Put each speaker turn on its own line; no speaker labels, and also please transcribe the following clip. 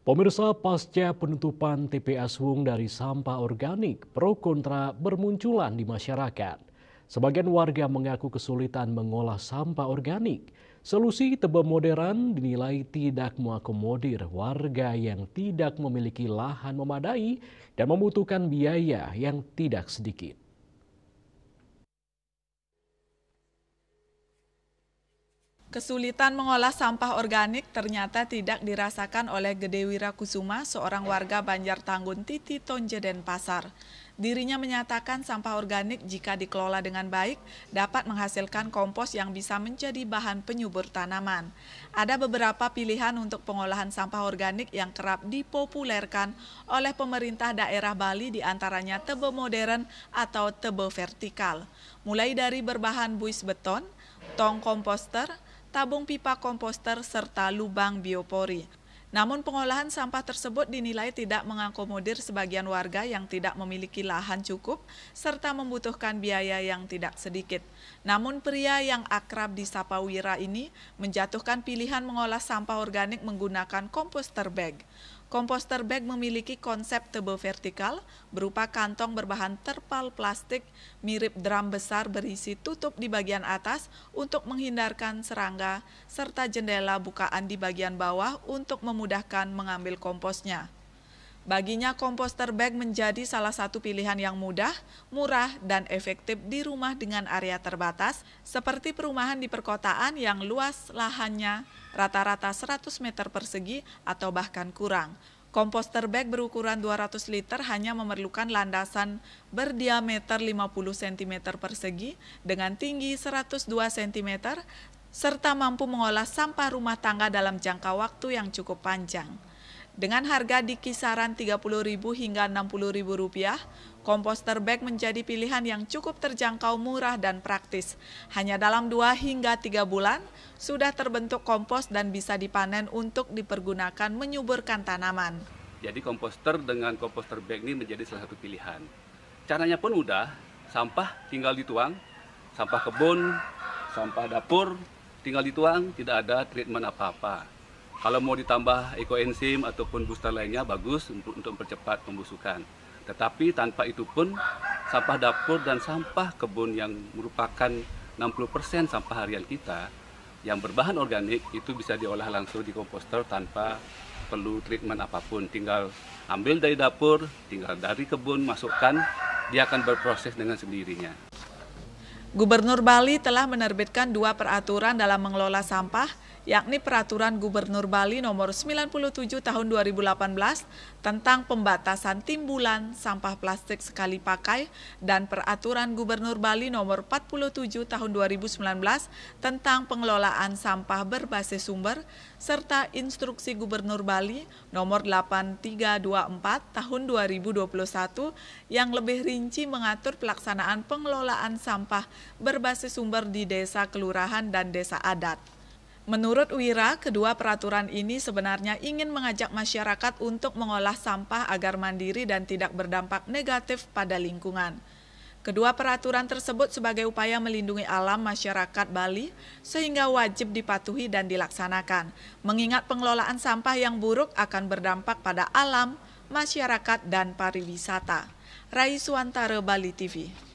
Pemirsa, pasca penutupan TPA Suwung dari sampah organik, pro kontra bermunculan di masyarakat. Sebagian warga mengaku kesulitan mengolah sampah organik. Solusi tebal modern dinilai tidak mengakomodir warga yang tidak memiliki lahan memadai dan membutuhkan biaya yang tidak sedikit.
Kesulitan mengolah sampah organik ternyata tidak dirasakan oleh Gede Wirakusuma, seorang warga Banjartanggun Titi Tonje Denpasar. Dirinya menyatakan sampah organik jika dikelola dengan baik dapat menghasilkan kompos yang bisa menjadi bahan penyubur tanaman. Ada beberapa pilihan untuk pengolahan sampah organik yang kerap dipopulerkan oleh pemerintah daerah Bali, diantaranya tebe modern atau tebe vertikal. Mulai dari berbahan buis beton, tong komposter, tabung pipa komposter, serta lubang biopori. Namun pengolahan sampah tersebut dinilai tidak mengakomodir sebagian warga yang tidak memiliki lahan cukup serta membutuhkan biaya yang tidak sedikit. Namun pria yang akrab disapa Wira ini menjatuhkan pilihan mengolah sampah organik menggunakan komposter bag. Komposter bag memiliki konsep tebe vertikal berupa kantong berbahan terpal plastik mirip drum besar berisi tutup di bagian atas untuk menghindarkan serangga serta jendela bukaan di bagian bawah untuk memudahkan mengambil komposnya. Baginya komposter bag menjadi salah satu pilihan yang mudah, murah, dan efektif di rumah dengan area terbatas, seperti perumahan di perkotaan yang luas lahannya rata-rata 100 meter persegi atau bahkan kurang. Komposter bag berukuran 200 liter hanya memerlukan landasan berdiameter 50 cm persegi dengan tinggi 102 cm, serta mampu mengolah sampah rumah tangga dalam jangka waktu yang cukup panjang. Dengan harga di kisaran Rp30.000 hingga Rp60.000, komposter bag menjadi pilihan yang cukup terjangkau, murah, dan praktis. Hanya dalam 2 hingga 3 bulan, sudah terbentuk kompos dan bisa dipanen untuk dipergunakan menyuburkan tanaman.
Jadi komposter dengan komposter bag ini menjadi salah satu pilihan. Caranya pun mudah, sampah tinggal dituang, sampah kebun, sampah dapur tinggal dituang, tidak ada treatment apa-apa. Kalau mau ditambah ekoenzim ataupun booster lainnya bagus untuk mempercepat pembusukan. Tetapi tanpa itu pun sampah dapur dan sampah kebun yang merupakan 60% sampah harian kita yang berbahan organik itu bisa diolah langsung di komposter tanpa perlu treatment apapun. Tinggal ambil dari dapur, tinggal dari kebun, masukkan, dia akan berproses dengan sendirinya.
Gubernur Bali telah menerbitkan 2 peraturan dalam mengelola sampah, yakni Peraturan Gubernur Bali Nomor 97 Tahun 2018 tentang pembatasan timbulan sampah plastik sekali pakai dan Peraturan Gubernur Bali Nomor 47 Tahun 2019 tentang pengelolaan sampah berbasis sumber, serta Instruksi Gubernur Bali Nomor 8324 Tahun 2021 yang lebih rinci mengatur pelaksanaan pengelolaan sampah berbasis sumber di desa, kelurahan, dan desa adat. Menurut Wira, kedua peraturan ini sebenarnya ingin mengajak masyarakat untuk mengolah sampah agar mandiri dan tidak berdampak negatif pada lingkungan. Kedua peraturan tersebut sebagai upaya melindungi alam masyarakat Bali sehingga wajib dipatuhi dan dilaksanakan, mengingat pengelolaan sampah yang buruk akan berdampak pada alam, masyarakat, dan pariwisata. Rai Suantara, Bali TV.